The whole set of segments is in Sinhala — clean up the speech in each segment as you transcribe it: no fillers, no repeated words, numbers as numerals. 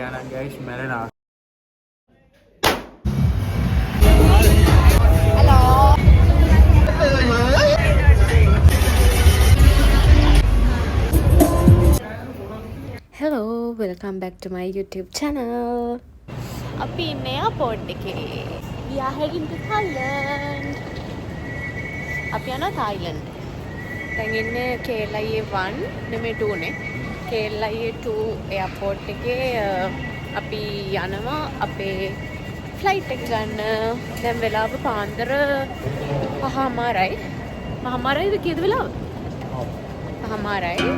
guys, Marina. Hello, welcome back to my YouTube channel. අපි ඉන්නේ එයාපෝට් එකේ. We are heading to Thailand. අපි යනවා Thailand. දැන් ඉන්නේ KLIA 1 නෙමෙයි 2 නේ. KLIA 2 එයාපෝට් එකේ අපි යනවා අපේ ෆ්ලයිට් එක ගන්න. දැන් වෙලාව පාන්දර 5:00යි. 5:00යිද කීයද වෙලාව? 5:00යි.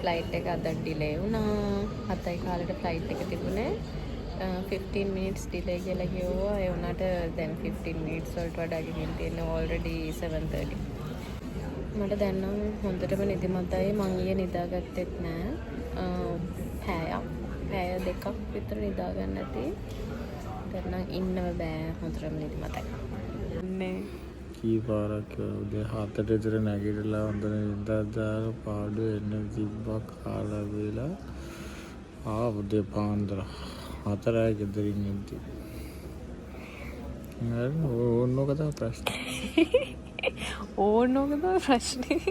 ෆ්ලයිට් එක අද ඩිලේ වුණා. 7යි කාලෙට ෆ්ලයිට් එක තිබුණේ. 15 minutes ඩිලේ කියලා කිව්වා. ඒ වුණාට දැන් 15 minutes වලට වඩා ගිහින් තියෙන්නේ already 7:30. මට දැන් නම් හොඳටම නිදිමතයි. මං ඊයේ නිදාගත්තෙත් නෑ. පැය දෙකක් විතර නිදා ගන්න ඇති. දැන් නම් ඉන්නව බෑ. හොඳටම නිදිමතයි. නේ කී පාරක් උදේ 7ට විතර නැගිටලා හොඳට නිදාදාන පාඩු එන්න තිබ්බා කාලා වේලා උදේ පාන්දර 4යි ගෙදරින් ඉඳි. ඕනෝක තමයි ප්‍රශ්නේ. ඕනෝක තමයි ප්‍රශ්නේ.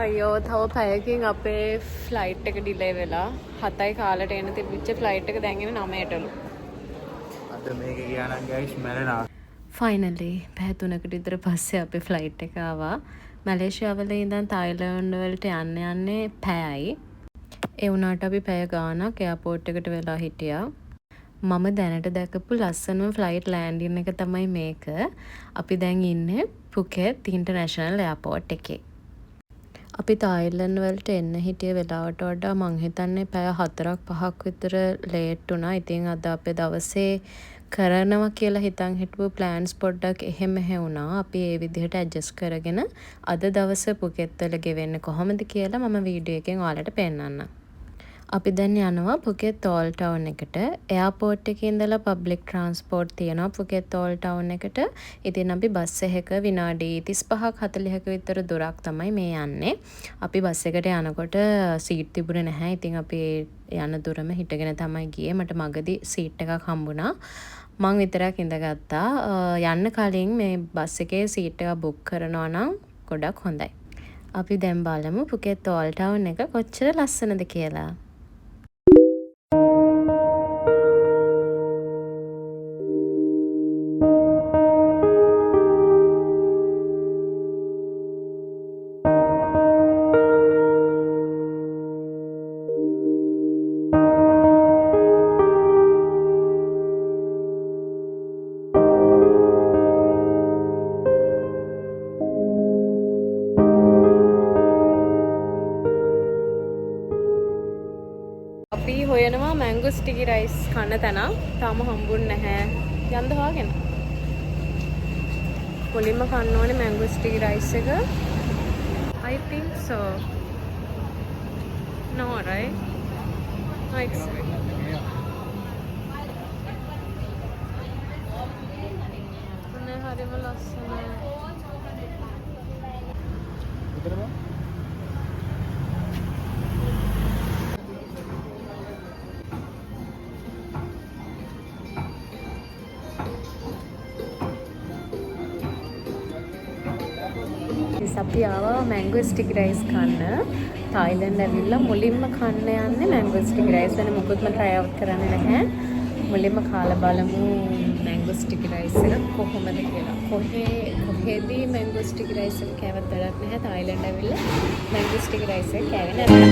අයියෝ තව පැයකින් අපේ ෆ්ලයිට් එක ඩිලේ වෙලා 7යි කාලට එන තිබිච්ච ෆ්ලයිට් එක දැන් එන්නේ 9:00ටලු. අද මේක ගියා නම් guys Marina. ෆයිනලි පැය 3කට විතර පස්සේ අපේ ෆ්ලයිට් එක ආවා. මැලේසියාවල ඉඳන් තායිලන්ඩ් වලට යන්නේ පැයයි. ඒ වුණාට අපි පැය ගාණක් එයාපෝට් එකට වෙලා හිටියා. මම දැනට දැකපු ලස්සනම ෆ්ලයිට් ලෑන්ඩින් එක තමයි මේක. අපි දැන් ඉන්නේ පුකෙට් ඉන්ටර්නැෂනල් එයාපෝට් එකේ. අපි තායිලන්ඩ් වලට එන්න හිටිය වෙලාවට වඩා මං හිතන්නේ පැය 4-5ක් විතර ලේට් වුණා. ඉතින් අද අපේ දවසේ කරනවා කියලා හිතන් හිටපු ප්ලෑන්ස් පොඩ්ඩක් එහෙම මෙහෙ වුණා. අපි ඒ විදිහට ඇඩ්ජස්ට් කරගෙන අද දවස පුකෙත් වල ගෙවෙන්නේ කොහොමද කියලා මම වීඩියෝ එකෙන් ඔයාලට පෙන්නන්නම්. අපි දැන් යනවා පුකෙත් ඕල් ටවුන් එකට. එයාපෝට් එකේ ඉඳලා පබ්ලික් ට්‍රාන්ස්පෝර්ට් තියෙනවා පුකෙත් ඕල් ටවුන් එකට. ඉතින් අපි බස් එකක විනාඩි 35ක් 40ක විතර දුරක් තමයි මේ යන්නේ. අපි බස් එකට යනකොට සීට් තිබුණේ නැහැ. ඉතින් අපි යන දුරම හිටගෙන තමයි ගියේ. මට මගදී සීට් එකක් හම්බුණා. මං විතරක් ඉඳගත්තා. යන්න කලින් මේ බස් එකේ සීට් එක බුක් කරනවා නම් ගොඩක් හොඳයි. අපි දැන් බලමු පුකෙත් ඕල් ටවුන් එක කොච්චර ලස්සනද කියලා. අපි හොයනවා මැංගෝ ස්ටිකි රයිස් කන්න තැන. තාම හම්බුන්නේ නැහැ. යන්න හොයාගෙන. මුලින්ම කන්න ඕනේ මැංගෝ ස්ටිකි රයිස් එක. I think so. No, right? Like නේ හරිම ලස්සනයි. අපි ආවා මැංගෝ ස්ටිකි රයිස් කන්න. තායිලන්ඩ් ඇවිල්ලා මුලින්ම කන්න යන්නේ මැංගෝ ස්ටිකි රයිස්. වෙන මොකුත්ම try out කරන්නේ නැහැ. මුලින්ම කාලා බලමු මැංගෝ ස්ටිකි රයිස් එක කොහොමද කියලා. කොහෙදී මැංගෝ ස්ටිකි රයිස් එක කෑවත් වැඩක් නැහැ. තායිලන්ඩ් ඇවිල්ලා මැංගෝ ස්ටිකි රයිස් එක කෑවේ නැත්නම්.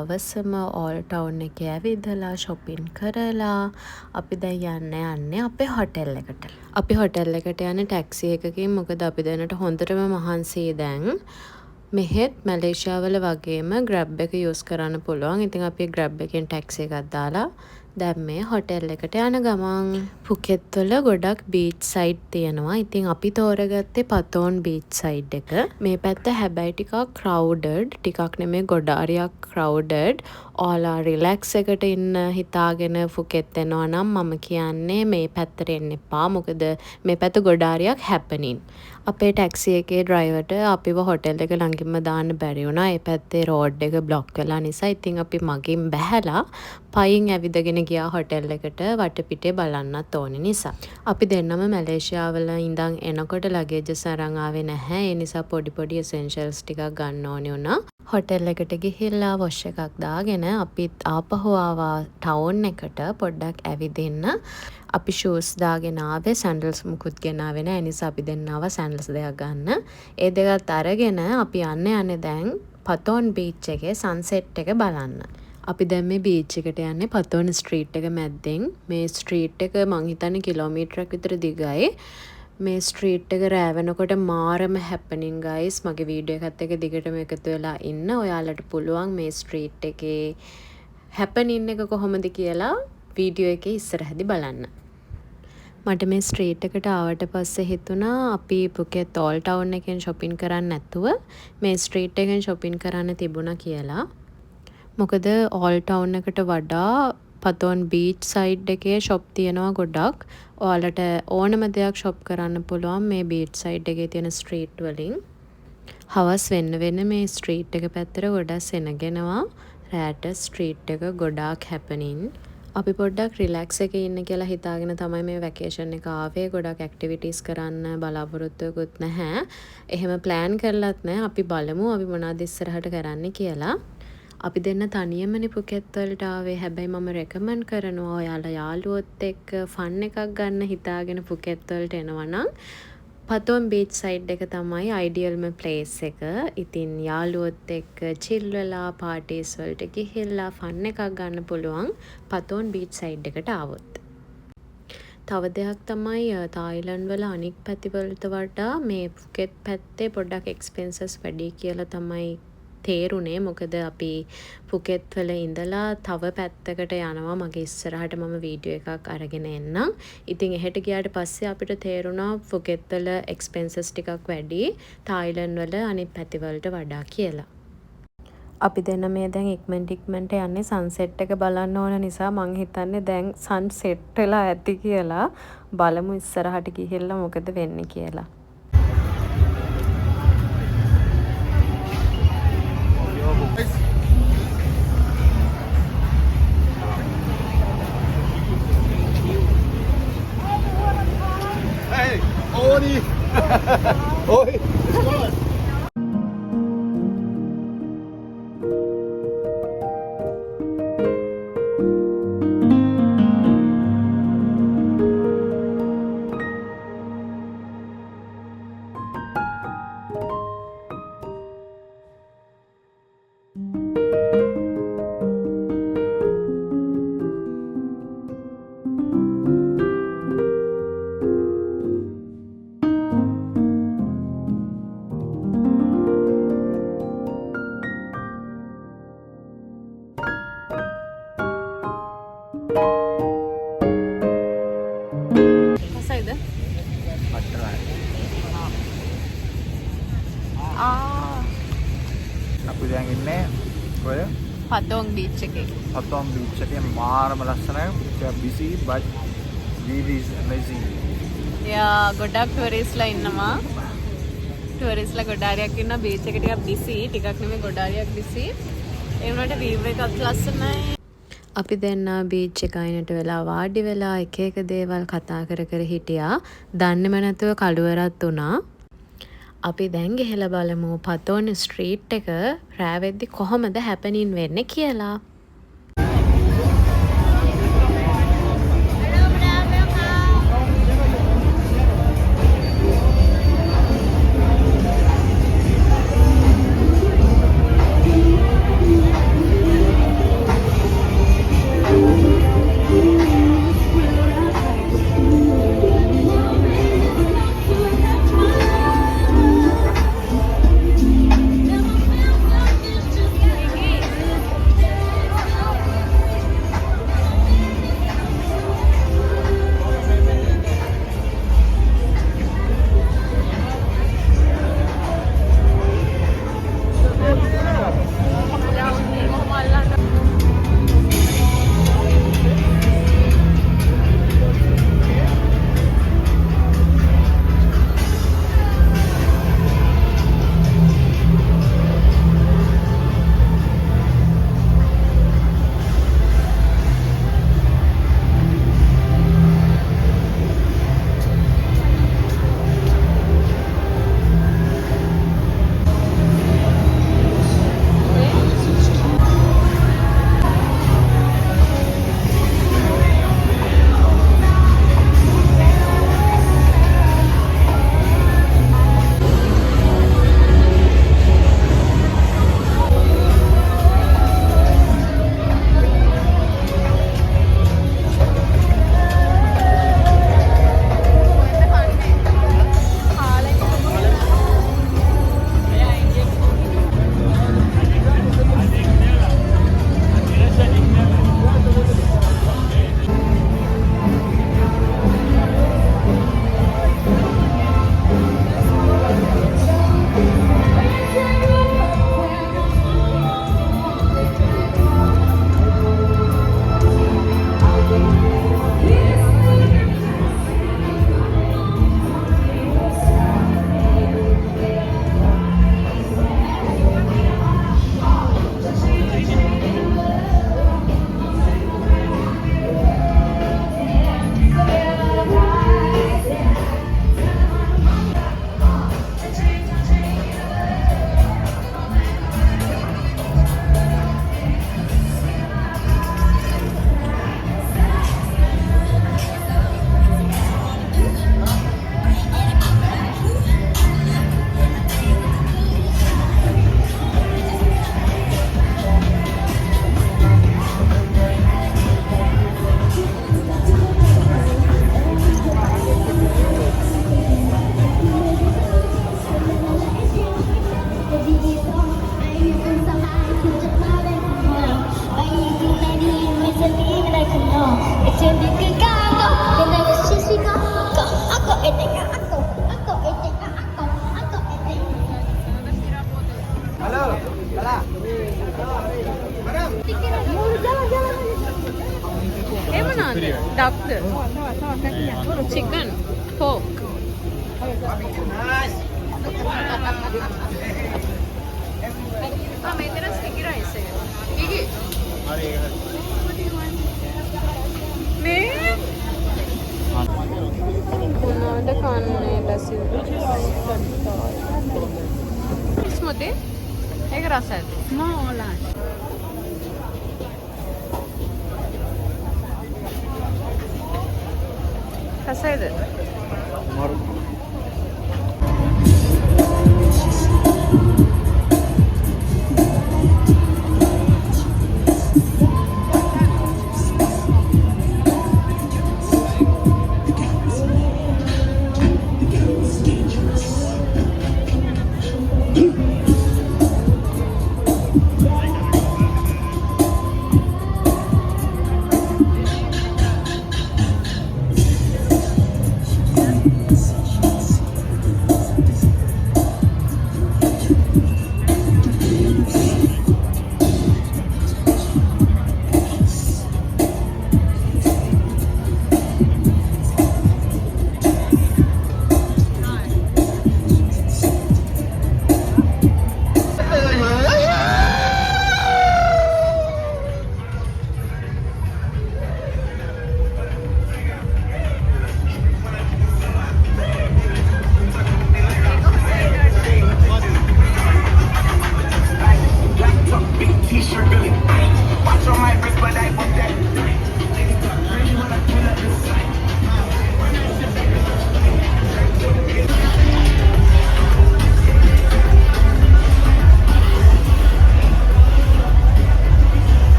හවසම ඕල් ටවුන් එකේ ඇවිදලා shopping කරලා අපි දැන් යන්නේ අපේ හොටෙල් එකට. අපි හොටෙල් එකට යන්නේ ටැක්සි එකකින්. මොකද අපි දැනට හොඳටම මහන්සි දැන්. මෙහෙත් මැලේසියාවල වගේම Grab එක යූස් කරන්න පුළුවන්. ඉතින් අපි Grab එකෙන් ටැක්සි එකක් දාලා දැන් මේ හොටෙල් එකට යන ගමන්. පුකෙත් වල ගොඩක් බීච් සයිඩ් තියෙනවා. ඉතින් අපි තෝරගත්තේ පතෝන් බීච් සයිඩ් එක. මේ පැත්ත හැබැයි ටිකක් crowded. ටිකක් නෙමෙයි ගොඩාරියක් crowded. ඔයාලා රිලැක්ස් එකට ඉන්න හිතාගෙන පුකෙත් එනවා නම් මම කියන්නේ මේ පැත්තට එන්න එපා. මොකද මේ පැත්ත ගොඩාරියක් happening. අපේ ටැක්සි එකේ ඩ්‍රයිවර්ට අපිව හොටෙල් එක ළඟින්ම දාන්න බැරි වුණා. ඒ පැත්තේ රෝඩ් එක බ්ලොක් වෙලා නිසා. ඉතින් අපි මගින් බැහැලා පයින් ඇවිදගෙන ගියා හොටෙල් එකට වටපිටේ බලන්නත් ඕනේ නිසා. අපි දෙන්නම මැලේසියාවල ඉඳන් එනකොට ලගේජස් අරන් ආවේ නැහැ. ඒ නිසා පොඩි එසෙන්ෂල්ස් ටිකක් ගන්න ඕනේ වුණා. හොටෙල් එකට ගිහිල්ලා වොෂ් එකක් දාගෙන අපිත් ආපහු ආවා ටවුන් එකට පොඩ්ඩක් ඇවිදින්න. අපි ෂූස් දාගෙන ආවේ සැන්ඩල්ස් මුකුත් ගෙනාවේ නැහැ. ඒ නිසා අපි දෙන්න ආවා සැන්ඩල්ස් දෙකක් ගන්න. ඒ දෙකත් අරගෙන අපි යන්නේ දැන් පතෝන් බීච් එකේ සන්සෙට් එක බලන්න. අපි දැන් මේ බීච් එකට යන්නේ පතෝන් ස්ට්‍රීට් එක මැද්දෙන්. මේ ස්ට්‍රීට් එක මං හිතන්නේ කිලෝමීටරයක් විතර දිගයි. මේ ස්ට්‍රීට් එක රෑ වෙනකොට මාරම හැපනින් ගයිස්. මගේ වීඩියෝ එකත් එක්ක දිගටම එකතු වෙලා ඉන්න. ඔයාලට පුළුවන් මේ ස්ට්‍රීට් එකේ හැපනින් එක කොහොමද කියලා වීඩියෝ එකේ ඉස්සරහදී බලන්න. මට මේ ස්ට්‍රීට් එකට ආවට පස්සේ හිතුණා අපි පුකෙත් ඕල් ටවුන් එකෙන් shopping කරන්න නැතුව මේ ස්ට්‍රීට් එකෙන් shopping කරන්න තිබුණා කියලා. මොකද ඕල් ටවුන් එකට වඩා පතෝන් බීච් සයිඩ් එකේ shop තියෙනවා ගොඩක්. ඔයාලට ඕනම දෙයක් shop කරන්න පුළුවන් මේ බීච් සයිඩ් එකේ තියෙන ස්ට්‍රීට් වලින්. හවස් වෙන්න මේ ස්ට්‍රීට් එක පැත්තට ගොඩක් සෙනගෙනවා. රෑට ස්ට්‍රීට් එක ගොඩාක් happening. අපි පොඩ්ඩක් රිලැක්ස් එකේ ඉන්න කියලා හිතාගෙන තමයි මේ වැකේෂන් එක ආවේ. ගොඩක් ඇක්ටිවිටීස් කරන්න බලාපොරොත්තුකුත් නැහැ. එහෙම ප්ලෑන් කරලත් නැහැ. අපි බලමු අපි මොනවද ඉස්සරහට කරන්න කියලා. අපි දෙන්න තනියමනේ පුකෙත් වලට ආවේ. හැබැයි මම රෙකමන්ඩ් කරනවා ඔයාලා යාළුවොත් එක්ක ෆන් එකක් ගන්න හිතාගෙන පුකෙත් වලට එනවා නම් පතෝන් බීච් සයිඩ් එක තමයි අයිඩියල්ම ප්ලේස් එක. ඉතින් යාළුවොත් එක්ක චිල් වෙලා පාටිස් වලට ගිහිල්ලා ෆන් එකක් ගන්න පුළුවන් පතෝන් බීච් සයිඩ් එකට ආවොත්. තව දෙයක් තමයි තායිලන්ඩ් වල අනික් පැතිවලට වඩා මේ පුකෙත් පැත්තේ පොඩ්ඩක් එක්ස්පෙන්සස් වැඩි කියලා තමයි තේරුනේ. මොකද අපි පුකෙත් වල ඉඳලා තව පැත්තකට යනවා. මගේ ඉස්සරහට මම වීඩියෝ එකක් අරගෙන එන්නම්. ඉතින් එහෙට ගියාට පස්සේ අපිට තේරුණා පුකෙත් වල එක්ස්පෙන්සස් ටිකක් වැඩි තායිලන්ඩ් වල අනිත් පැතිවලට වඩා කියලා. අපි දෙන්න මේ දැන් ඉක්මනට යන්නේ සන්සෙට් එක බලන්න ඕන නිසා මං හිතන්නේ දැන් සන්සෙට් වෙලා ඇති කියලා. බලමු ඉස්සරහට ගිහිල්ලා මොකද වෙන්නේ කියලා. Oi! අපි දැන් ඉන්නේ ඔය පතෝන් බීච් එකේ. පතෝන් බීච් එකේ මාරම ලස්සනයි. it's busy but view is amazing. ගොඩක් ටුවරිස්ට්ලා ඉන්නවා. ටුවරිස්ට්ලා ගොඩාරියක් ඉන්නවා. බීච් එක ටිකක් බිසි. ටිකක් නෙමෙයි ගොඩාරියක් බිසි. ඒ වුණාට වීව් එකත් ලස්සනයි. අපි දෙන්න බීච් එක අයිනට වෙලා වාඩි වෙලා එක දේවල් කතා කර හිටියා. දන්නේම නැතුව කළුවරත් වුණා. අපි දැන් ගිහලා බලමු පතෝන් ස්ට්‍රීට් එක රෑ වෙද්දි කොහොමද හැපනින් වෙන්නේ කියලා. chicken, pork. මෙතන sticky rice එක. ගිගි. හරි ඒක. මේ මොනවද කන්නේ බැසිල්? ස්මූති. ඒක රසයි. Small. රසයිද? මරු.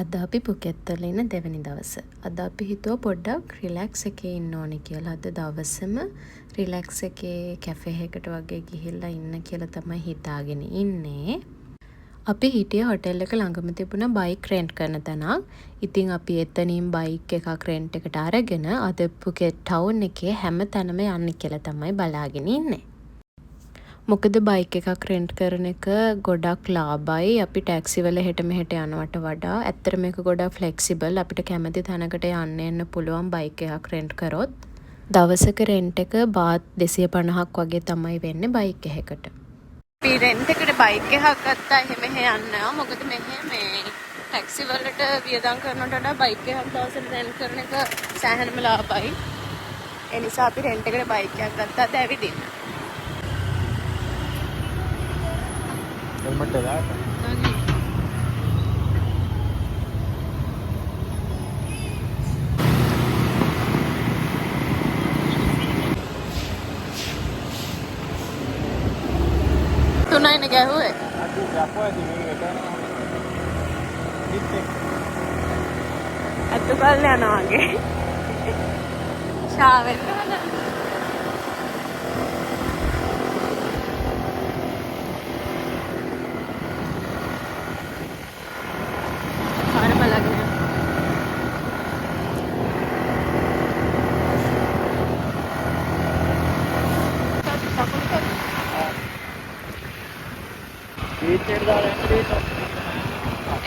අද අපි පුකෙත් වල ඉන්න දෙවැනි දවස. අද අපි හිතුවා පොඩ්ඩක් රිලැක්ස් එකේ ඉන්න ඕනේ කියලා. අද දවසම රිලැක්ස් එකේ කැෆේ එකකට වගේ ගිහිල්ලා ඉන්න කියලා තමයි හිතාගෙන ඉන්නේ. අපි හිටිය හොටෙල් එක ළඟම තිබුණ බයික් රෙන්ට් කරන තැනක්. ඉතින් අපි එතනින් බයික් එකක් රෙන්ට් එකට අරගෙන අද පුකෙත් ටවුන් එකේ හැම තැනම යන්න කියලා තමයි බලාගෙන ඉන්නේ. මොකද බයික් එකක් රෙන්ට් කරන එක ගොඩක් ලාභයි. අපි ටැක්සි වල හෙට මෙහෙට යනවට වඩා ඇත්තට මේක ගොඩක් ෆ්ලෙක්සිබල්. අපිට කැමති තැනකට යන්න එන්න පුළුවන් බයික් එකක් රෙන්ට් කරොත්. දවසක රෙන්ට් එක බාත් 250ක් වගේ තමයි වෙන්නේ බයික් එකකට. අපි රෙන්ට් එකට බයික් එකක් ගත්තා එහෙම යන්න. මොකද මෙහෙ මේ ටැක්සි වලට වියදම් කරනවට වඩා බයික් එකක් දවසට රෙන්ට් කරන එක සෑහෙනම ලාභයි. ඒ නිසා අපි රෙන්ට් එකට බයික් එකක් ගත්තා අද ඇවිදින්න. helmet ada තුනයිනේ ගැහුවේ? අතු කල් යනවා වගේ. ෂාවෙන් ගහලා. පාර බලන්න.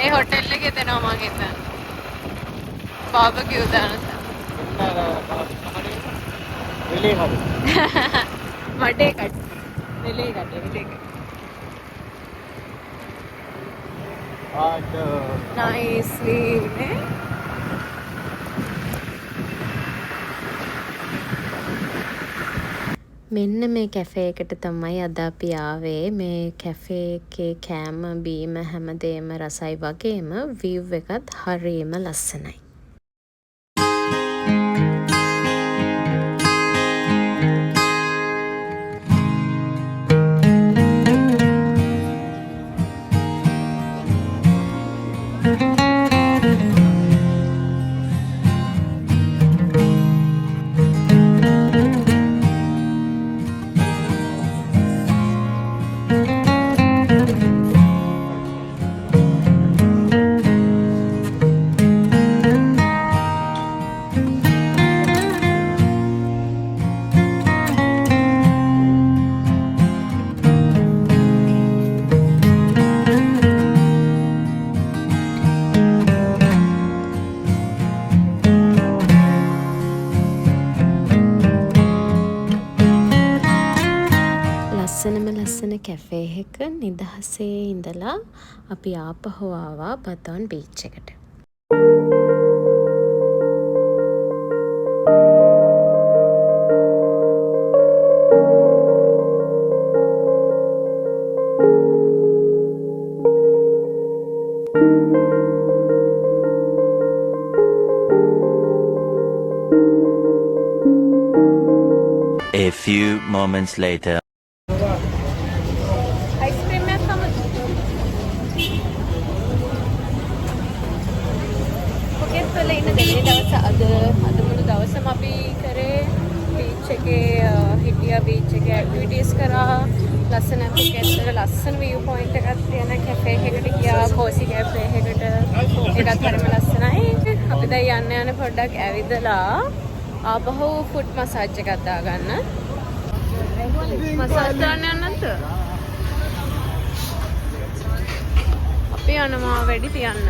ඒ හොටෙල් එකේ දෙනවා මං හිතන්නේ. බාබකියු දාන තැන. මඩේ කට්. වෙලේ කට්. Nicely නේ. මෙන්න මේ කැෆේ එකට තමයි අද අපි ආවේ. මේ කැෆේ එකේ කෑම බීම හැමදේම රසයි වගේම view එකත් හරියම ලස්සනයි. ලස්සන කැෆේ එක නිදහසේ ඉඳලා අපි ආපහු ආවා බතෝන් බීච් එකට. A few moments later. අද මුළු දවසම අපි කරේ බීච් එකේ හිටියා බීච් එකේ ඇක්ටිවිටීස් කරා ලස්සන පුකෙට් වල ලස්සන view point එකක් තියෙන කැෆේ එකකට ගියා කෝසි කැෆේ එකට ඒකත් හරිම ලස්සනයි අපි දැන් යන්න පොඩ්ඩක් ඇවිදලා ආපහු ෆුට් මසාජ් එකක් දාගන්න මසාජ් දාන්න යන්න නැද්ද අපි යනවා වැඩි තියන්න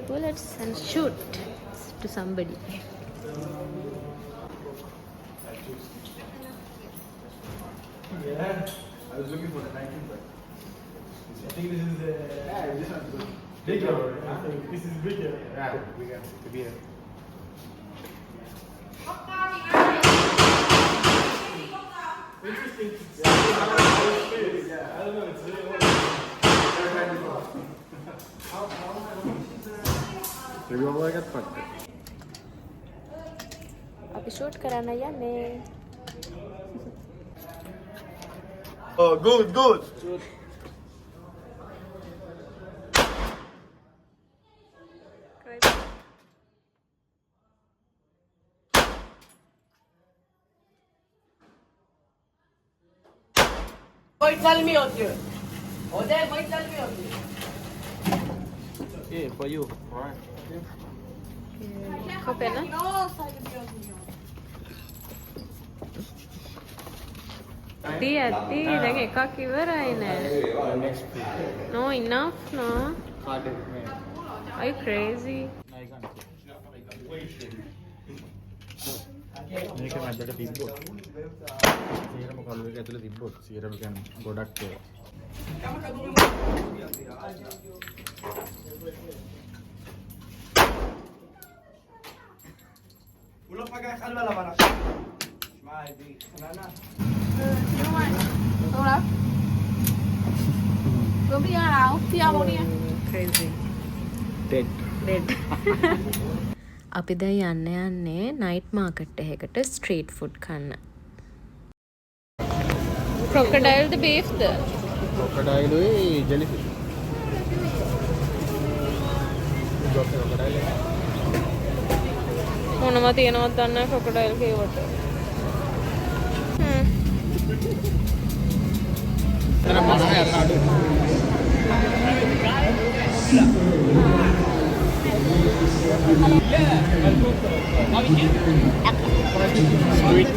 bullets and shoot to somebody. Yeah, I was looking for the 19, but I think this is the. Yeah, this one's good. Bigger. I think this is bigger. Yeah, bigger. To be here. Interesting. Yeah, I don't know. It's really old. Maybe all I got fucked. අපි ෂූට් කරන්න යන්නේ. Oh, good, good. Poi salmi oggi. Ode, poi salmi oggi. Okay, for you. Alright. කපෙන ඇති දැන් එකක් ඉවරයි නෑ no enough no are you crazy මේක මැදට තිබ්බොත් සීරම කළු එක ඇතුලේ තිබ්බොත් සීරම කියන්නේ ගොඩක් ඒවා. Belum pakai kalwa lah mana? Mai di sana. Tolong. Kau pergi mana? Pergi apa ni? Crazy ටෙඩ්. ඩෙඩ්. අපි දැන් යන්නේ නයිට් මාකට් එකකට ස්ට්‍රීට් ෆුඩ් කන්න. ක්‍රොකඩයිල්ද බීෆ්ද? ක්‍රොකඩයිලුයි ජෙලිෆිෂ්. ක්‍රොකඩයිල්. මොනවද තියෙනවද දන්නේ නැහැ ක්‍රොකඩයිල් කියවට. එතන 50 යන්න අඩු. Sweet.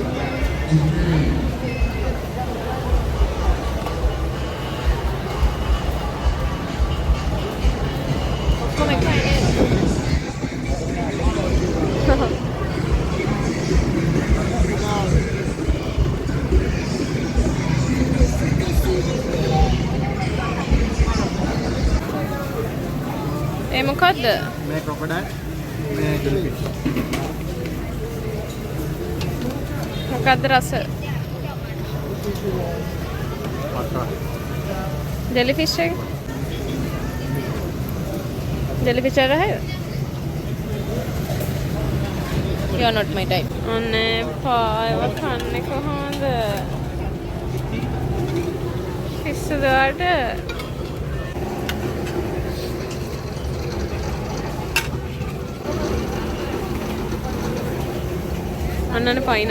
ඒ මොකද්ද? මේ ක්‍රොකඩයිල් මේ ජෙලිෆිෂ්. මොකද්ද රස? ජෙලිෆිෂ් එක? ජෙලිෆිෂ් එක රහයි? You are not my type. අනේ පායව කන්නේ කොහොමද? පිස්සුද වලට? අන්නනේ පයින්.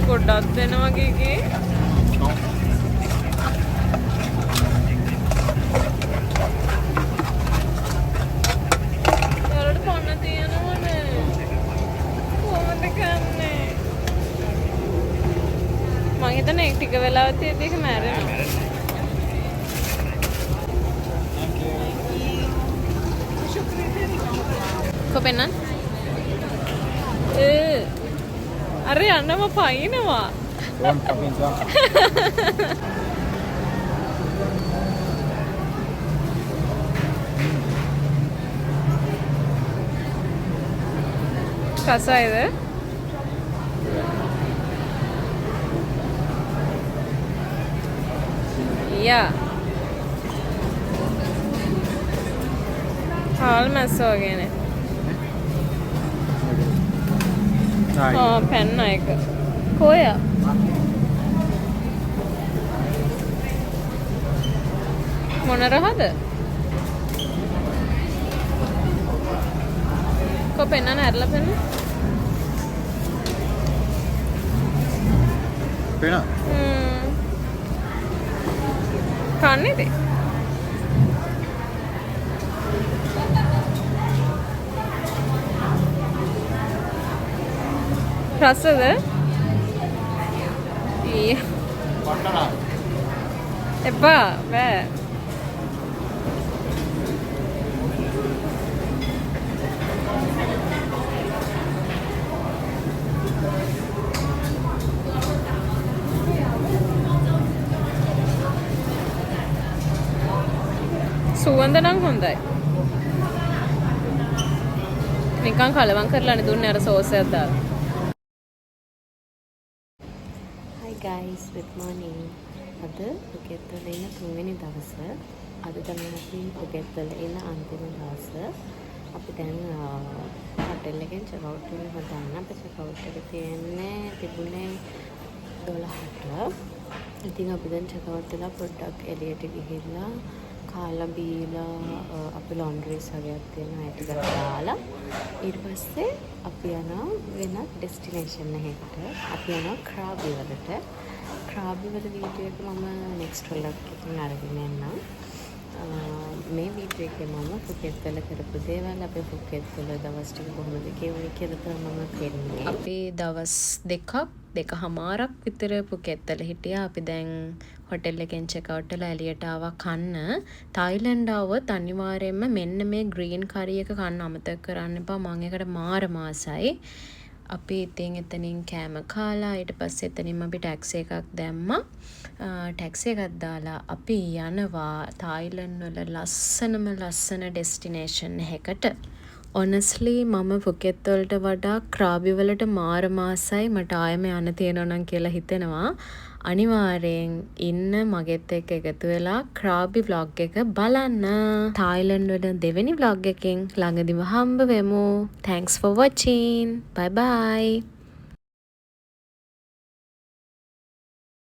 ගොඩක් දෙනවා ගිගේ. වලට පොන්න තියෙනවනේ. කොහොමද කන්නේ? මම හිතන්නේ ටික වෙලාවක් තියෙද්දි ඒක මැරෙනවා. කොපෙන්නන්? අර යන්නම පයින්නවා. කසයිද? යා. හාල් මැස්ස වගේනේ. පැන්න එක. කොයා? මොන රහද? කො පෙන්නන ඇරලා පෙන්න. පේන? කන්නේද? රසද? ඊ. වට්ටලා. එපා බෑ. සුවඳ නම් හොඳයි. නිකන් කලවම් කරලානේ දුන්නේ අර සෝස් එකක් දාලා. Hi guys, good morning. අද පුකෙත් වල ඉන්න තුන්වෙනි දවස. අද තමයි අපි පුකෙත් වල ඉන්න අන්තිම දවස. අපි දැන් හොටෙල් එකෙන් චෙක් අවුට් වෙන්න හදන්න. අපි චෙක් අවුට් එක තියන්නේ තිබුණේ 12ට. ඉතින් අපි දැන් චෙක් අවුට් වෙලා පොඩ්ඩක් එළියට ගිහිල්ලා කාලා බීලා අපි ලොන්ඩ්‍රීස් වගේක් තියෙනවා ඒක දාලා ඊට පස්සේ අපි යනවා වෙනත් ඩෙස්ටිනේෂන් එකකට. අපි යනවා ක්‍රාබි වලට. ක්‍රාබි වල වීඩියෝ එක මම නෙක්ස්ට් වලක් එකකින් අරගෙන එන්නම්. මේ වීඩියෝ එකේ මම ෆුකෙත් වල කරපු දේවල් අපේ ෆුකෙත් වල දවස් ටික කොහොමද ගෙවුනේ කියලා තමයි මම පෙන්නන්නේ. අපි දවස් දෙකමාරක් විතර ෆුකෙත් වල හිටියා. අපි දැන් හොටෙල් එකෙන් චෙක් අවුට් වෙලා එළියට ආවා කන්න. තායිලන්ඩ් ආවොත් අනිවාර්යයෙන්ම මෙන්න මේ ග්‍රීන් කරි එක කන්න අමතක කරන්න එපා. මම ඒකට මාර මාසයි. අපි ඉතින් එතනින් කෑම කාලා ඊට පස්සේ එතනින්ම අපි ටැක්සි එකක් දැම්මා. ටැක්සි එකක් දාලා අපි යනවා තායිලන්ඩ් වල ලස්සන ඩෙස්ටිනේෂන් එකකට. ඔනස්ලි මම ෆුකෙත් වලට වඩා ක්‍රාබි වලට මාර මාසයි. මට ආයෙම යන්න තියෙනවා නම් කියලා හිතෙනවා. අනිවාර්යෙන් ඉන්න මගෙත් එක්ක එකතු වෙලා ක්‍රාබි vlog එක බලන්න. තායිලන්ඩ් වල දෙවෙනි vlog එකෙන් ළඟදිම හම්බ වෙමු. Thanks for watching. Bye bye.